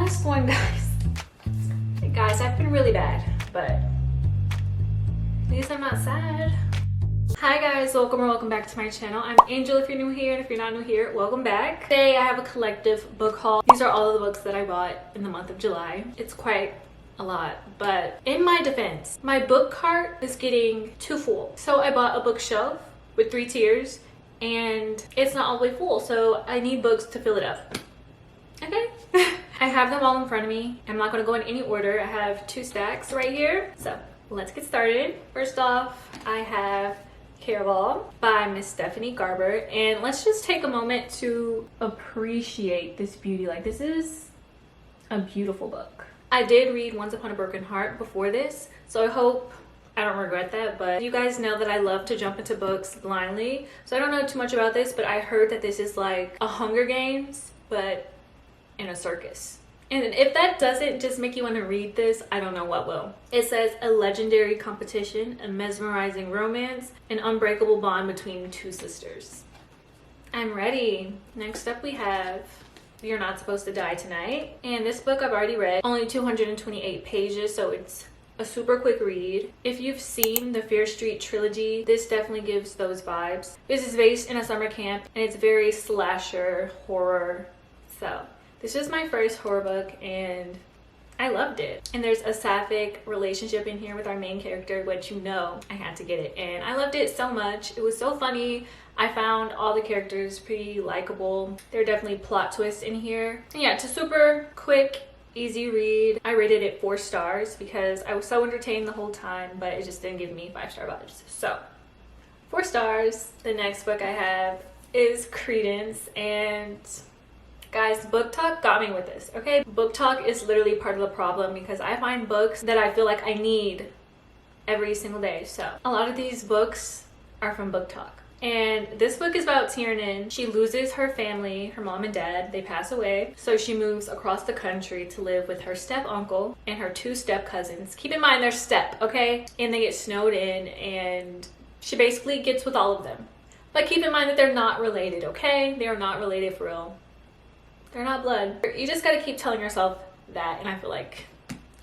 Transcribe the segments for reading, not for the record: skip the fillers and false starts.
last one, guys. Hey guys, I've been really bad, but at least I'm not sad. Hi guys, welcome or welcome back to my channel. I'm Angel if you're new here, and if you're not new here, welcome back. Today I have a collective book haul. These are all of the books that I bought in the month of July. It's quite a lot, but in my defense, my book cart is getting too full. So I bought a bookshelf with 3 tiers and it's not all the way full, so I need books to fill it up. Okay. I have them all in front of me. I'm not going to go in any order. I have 2 stacks right here. So let's get started. First off, I have Caraval by Miss Stephanie Garber, and let's just take a moment to appreciate this beauty. Like, this is a beautiful book. I did read Once Upon a Broken Heart before this, so I hope I don't regret that, but you guys know that I love to jump into books blindly, so I don't know too much about this, but I heard that this is like a Hunger Games but in a circus. And if that doesn't just make you want to read this, I don't know what will. It says a legendary competition, a mesmerizing romance, an unbreakable bond between 2 sisters. I'm ready. Next up we have You're Not Supposed to Die Tonight. And this book I've already read, only 228 pages, so it's a super quick read. If you've seen the Fear Street trilogy, this definitely gives those vibes. This is based in a summer camp and it's very slasher horror. So this is my first horror book and I loved it. And there's a sapphic relationship in here with our main character, which you know I had to get it. And I loved it so much. It was so funny. I found all the characters pretty likable. There are definitely plot twists in here. And yeah, it's a super quick, easy read. I rated it 4 stars because I was so entertained the whole time, but it just didn't give me 5-star vibes. So 4 stars. The next book I have is Credence, and guys, BookTok got me with this, okay? BookTok is literally part of the problem because I find books that I feel like I need every single day. So a lot of these books are from BookTok. And this book is about Tiernan. She loses her family, her mom and dad, they pass away. So she moves across the country to live with her step uncle and her 2 step cousins. Keep in mind they're step, okay? And they get snowed in and she basically gets with all of them. But keep in mind that they're not related, okay? They are not related for real. They're not blood. You just gotta keep telling yourself that, and I feel like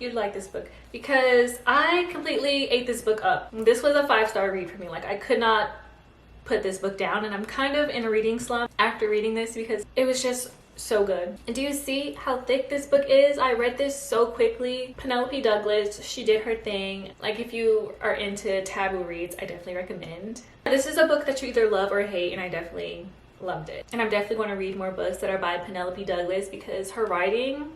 you'd like this book because I completely ate this book up. This was a 5-star read for me. Like, I could not put this book down, and I'm kind of in a reading slump after reading this because it was just so good. And do you see how thick this book is? I read this so quickly. Penelope Douglas, she did her thing. Like, if you are into taboo reads, I definitely recommend. This is a book that you either love or hate, and I definitely loved it. And I'm definitely going to read more books that are by Penelope Douglas because her writing,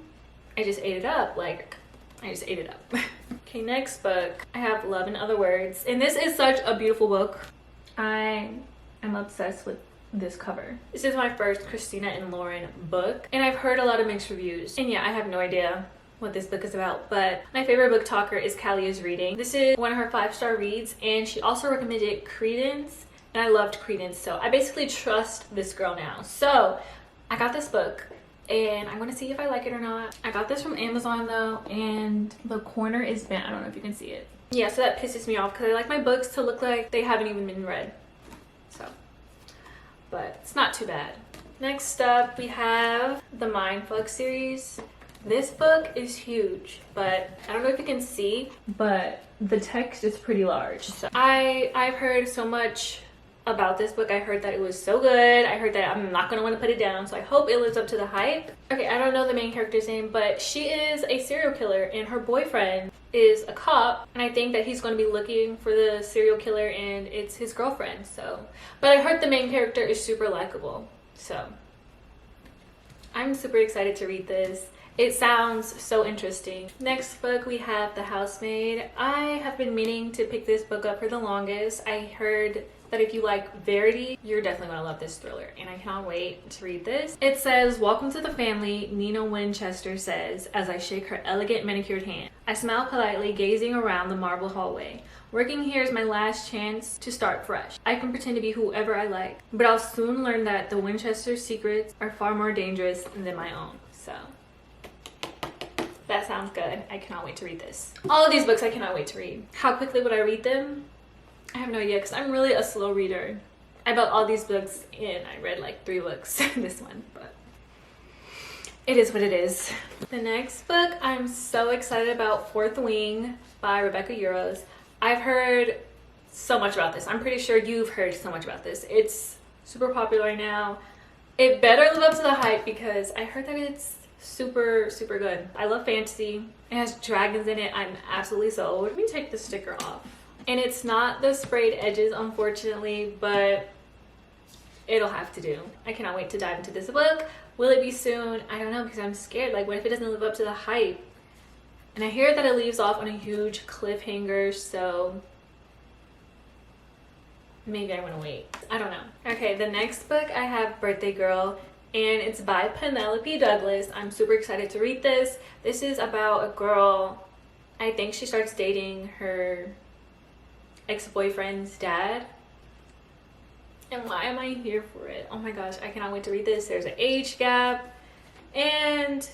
I just ate it up. Like, I just ate it up. Okay, next book, I have Love in Other Words. And this is such a beautiful book. I am obsessed with this cover. This is my first Christina and Lauren book, and I've heard a lot of mixed reviews. And yeah, I have no idea what this book is about, but my favorite book talker is Callie is Reading. This is one of her 5-star reads, and she also recommended Credence, and I loved Credence, so I basically trust this girl now. So I got this book and I'm gonna see if I like it or not. I got this from Amazon though, and the corner is bent. I don't know if you can see it. Yeah, so that pisses me off because I like my books to look like they haven't even been read. So, but it's not too bad. Next up, we have the Mindfuck series. This book is huge, but I don't know if you can see, but the text is pretty large. So I've heard so much about this book. I heard that it was so good. I heard that I'm not gonna want to put it down, so I hope it lives up to the hype. Okay, I don't know the main character's name, but she is a serial killer and her boyfriend is a cop, and I think that he's going to be looking for the serial killer and it's his girlfriend. So, but I heard the main character is super likable, so I'm super excited to read this. It sounds so interesting. Next book we have The Housemaid. I have been meaning to pick this book up for the longest. I heard that if you like Verity, you're definitely gonna love this thriller, and I cannot wait to read this. It says, "Welcome to the family," Nina Winchester says as I shake her elegant manicured hand. I smile politely, gazing around the marble hallway. Working here is my last chance to start fresh. I can pretend to be whoever I like, but I'll soon learn that the Winchester secrets are far more dangerous than my own. So that sounds good. I cannot wait to read this. All of these books I cannot wait to read. How quickly would I read them? I have no idea because I'm really a slow reader. I bought all these books and I read like 3 books this one, but it is what it is. The next book I'm so excited about, Fourth Wing by Rebecca Yarros. I've heard so much about this. I'm pretty sure you've heard so much about this. It's super popular right now. It better live up to the hype because I heard that it's super good. I love fantasy. It has dragons in it. I'm absolutely sold. Let me take the sticker off. And it's not the sprayed edges, unfortunately, but it'll have to do. I cannot wait to dive into this book. Will it be soon? I don't know, because I'm scared. Like, what if it doesn't live up to the hype? And I hear that it leaves off on a huge cliffhanger, so maybe I want to wait. I don't know. Okay, the next book I have, Birthday Girl, and it's by Penelope Douglas. I'm super excited to read this. This is about a girl, I think she starts dating her ex-boyfriend's dad. And why am I here for it? Oh my gosh, I cannot wait to read this. There's an age gap, and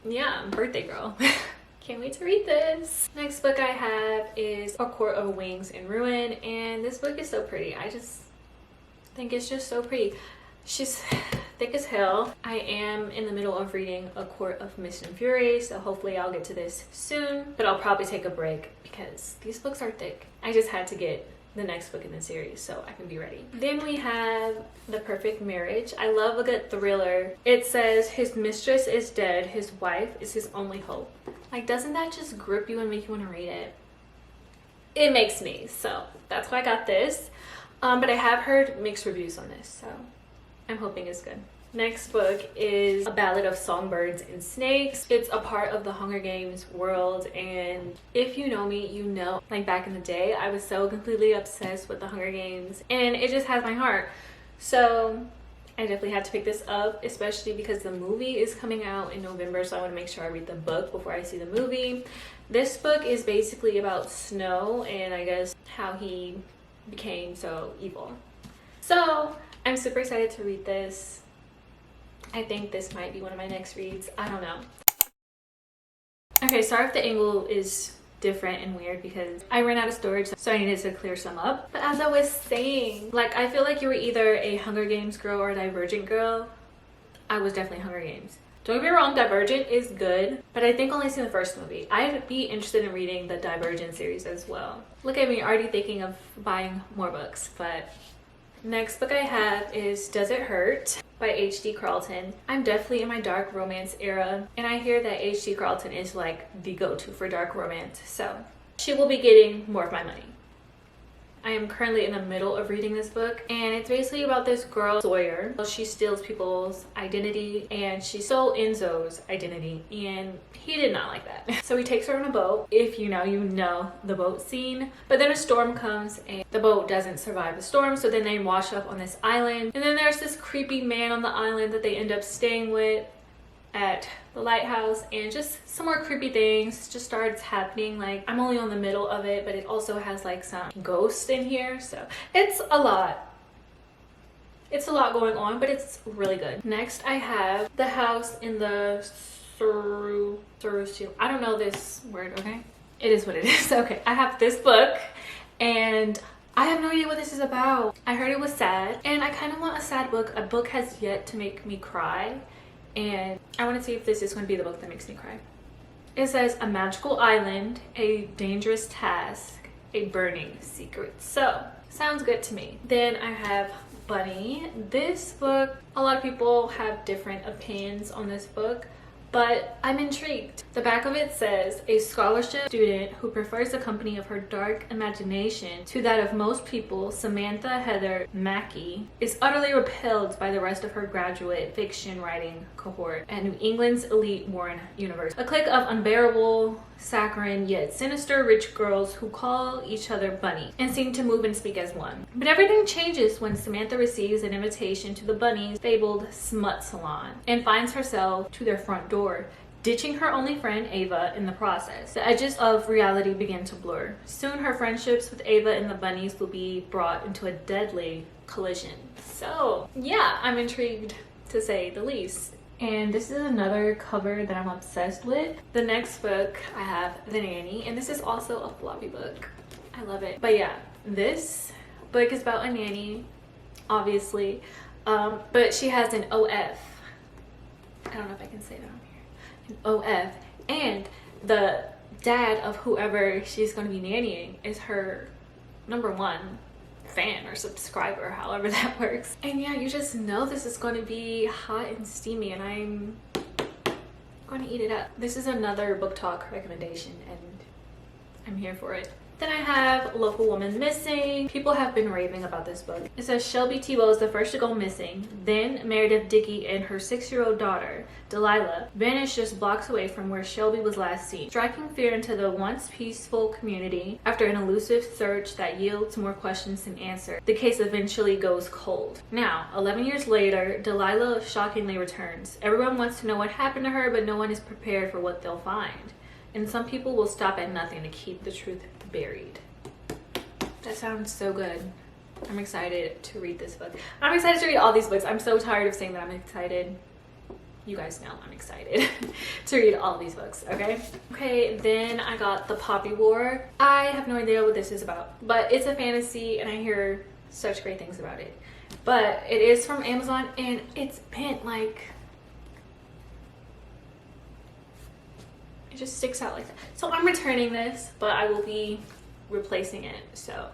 yeah, Birthday Girl. Can't wait to read this. Next book I have is A Court of Wings in Ruin, and this book is so pretty. I just think it's just so pretty. She's thick as hell. I am in the middle of reading A Court of Mist and Fury, so hopefully I'll get to this soon, but I'll probably take a break because these books are thick. I just had to get the next book in the series so I can be ready. Then we have The Perfect Marriage. I love a good thriller. It says his mistress is dead, his wife is his only hope. Like, doesn't that just grip you and make you want to read it? It makes me, so that's why I got this. But I have heard mixed reviews on this, so I'm hoping it's good. Next book is A Ballad of Songbirds and Snakes. It's a part of the Hunger Games world, and if you know me, you know, like back in the day, I was so completely obsessed with the Hunger Games, and it just has my heart. So I definitely had to pick this up, especially because the movie is coming out in November, so I want to make sure I read the book before I see the movie. This book is basically about Snow and I guess how he became so evil. So I'm super excited to read this. I think this might be one of my next reads. I don't know. Okay, sorry if the angle is different and weird because I ran out of storage, so I needed to clear some up. But as I was saying, like, I feel like you were either a Hunger Games girl or a Divergent girl. I was definitely Hunger Games. Don't get me wrong, Divergent is good, but I think only seen the first movie. I'd be interested in reading the Divergent series as well. Look at me, already thinking of buying more books. But next book I have is Does It Hurt by H.D. Carlton. I'm definitely in my dark romance era, and I hear that H.D. Carlton is like the go-to for dark romance, so she will be getting more of my money. I am currently in the middle of reading this book, and it's basically about this girl, Sawyer. She steals people's identity, and she stole Enzo's identity, and he did not like that. So he takes her on a boat. If you know the boat scene. But then a storm comes, and the boat doesn't survive the storm, so then they wash up on this island. And then there's this creepy man on the island that they end up staying with at the lighthouse, and just some more creepy things just starts happening. Like, I'm only on the middle of it, but it also has like some ghosts in here, so it's a lot going on, but it's really good. Next I have The House in the I don't know this word. Okay, it is what it is. Okay, I have this book and I have no idea what this is about. I heard it was sad, and I kind of want a sad book. A book has yet to make me cry, and I want to see if this is going to be the book that makes me cry. It says a magical island, a dangerous task, a burning secret. So, sounds good to me. Then I have Bunny. This book, a lot of people have different opinions on this book, but I'm intrigued. The back of it says, a scholarship student who prefers the company of her dark imagination to that of most people, Samantha Heather Mackey, is utterly repelled by the rest of her graduate fiction writing cohort at New England's elite Warren University. A clique of unbearable, saccharine, yet sinister rich girls who call each other Bunny and seem to move and speak as one. But everything changes when Samantha receives an invitation to the Bunny's fabled smut salon and finds herself to their front door, ditching her only friend Ava in the process. The edges of reality begin to blur. Soon her friendships with Ava and the Bunnies will be brought into a deadly collision. So yeah, I'm intrigued to say the least. And this is another cover that I'm obsessed with. The next book I have, The Nanny, and this is also a floppy book. I love it. But yeah, this book is about a nanny, obviously, but she has an OF don't know if I can say that on here. An OF. And the dad of whoever she's going to be nannying is her #1 fan or subscriber, however that works. And yeah, you just know this is going to be hot and steamy, and I'm going to eat it up. This is another BookTok recommendation, and I'm here for it. Then I have Local Woman Missing. People have been raving about this book. It says Shelby Tebow is the first to go missing. Then Meredith Dickey and her 6-year-old daughter, Delilah, vanished just blocks away from where Shelby was last seen, striking fear into the once peaceful community. After an elusive search that yields more questions than answers, the case eventually goes cold. Now, 11 years later, Delilah shockingly returns. Everyone wants to know what happened to her, but no one is prepared for what they'll find. And some people will stop at nothing to keep the truth buried. That sounds so good. I'm excited to read this book. I'm excited to read all these books. I'm so tired of saying that I'm excited. You guys know I'm excited to read all these books, okay? Okay, then I got The Poppy War. I have no idea what this is about, but it's a fantasy and I hear such great things about it. But it is from Amazon and it's bent like... just sticks out like that. So I'm returning this, but I will be replacing it. So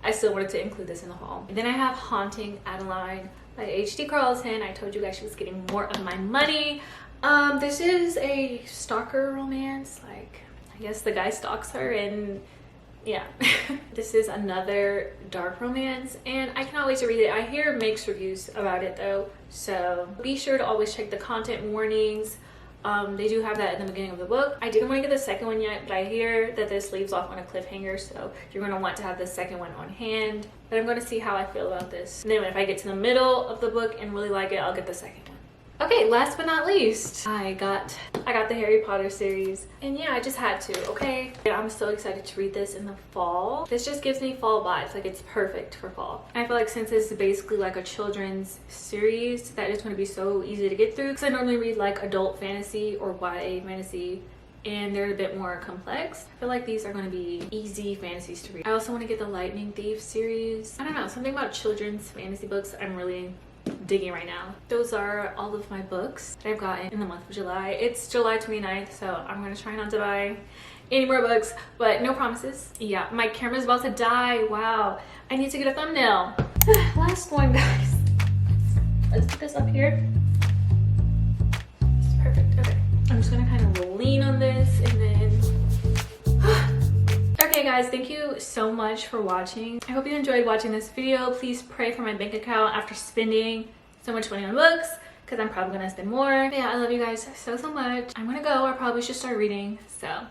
I still wanted to include this in the haul. And then I have Haunting Adeline by H.D. Carlton. I told you guys she was getting more of my money. This is a stalker romance. Like, I guess the guy stalks her and yeah. This is another dark romance and I cannot wait to read it. I hear mixed reviews about it though. So be sure to always check the content warnings. They do have that in the beginning of the book. I didn't want to get the second one yet, but I hear that this leaves off on a cliffhanger, so you're going to want to have the second one on hand. But I'm going to see how I feel about this. And then if I get to the middle of the book and really like it, I'll get the second one. Okay, last but not least, I got the Harry Potter series. And yeah, I just had to, okay? I'm so excited to read this in the fall. This just gives me fall vibes, like it's perfect for fall. And I feel like since this is basically like a children's series, that is going to be so easy to get through. Because I normally read like adult fantasy or YA fantasy, and they're a bit more complex. I feel like these are going to be easy fantasies to read. I also want to get the Lightning Thief series. I don't know, something about children's fantasy books I'm really digging right now. Those are all of my books that I've gotten in the month of July. It's July 29th, so I'm gonna try not to buy any more books, but no promises. Yeah, my camera's about to die. Wow, I need to get a thumbnail. Last one, guys. Let's put this up here. It's perfect. Okay, I'm just gonna kind of lean on this and then okay guys, thank you so much for watching. I hope you enjoyed watching this video. Please pray for my bank account after spending so much money on books, because I'm probably gonna spend more. But yeah, I love you guys so much. I'm gonna go. I probably should start reading, so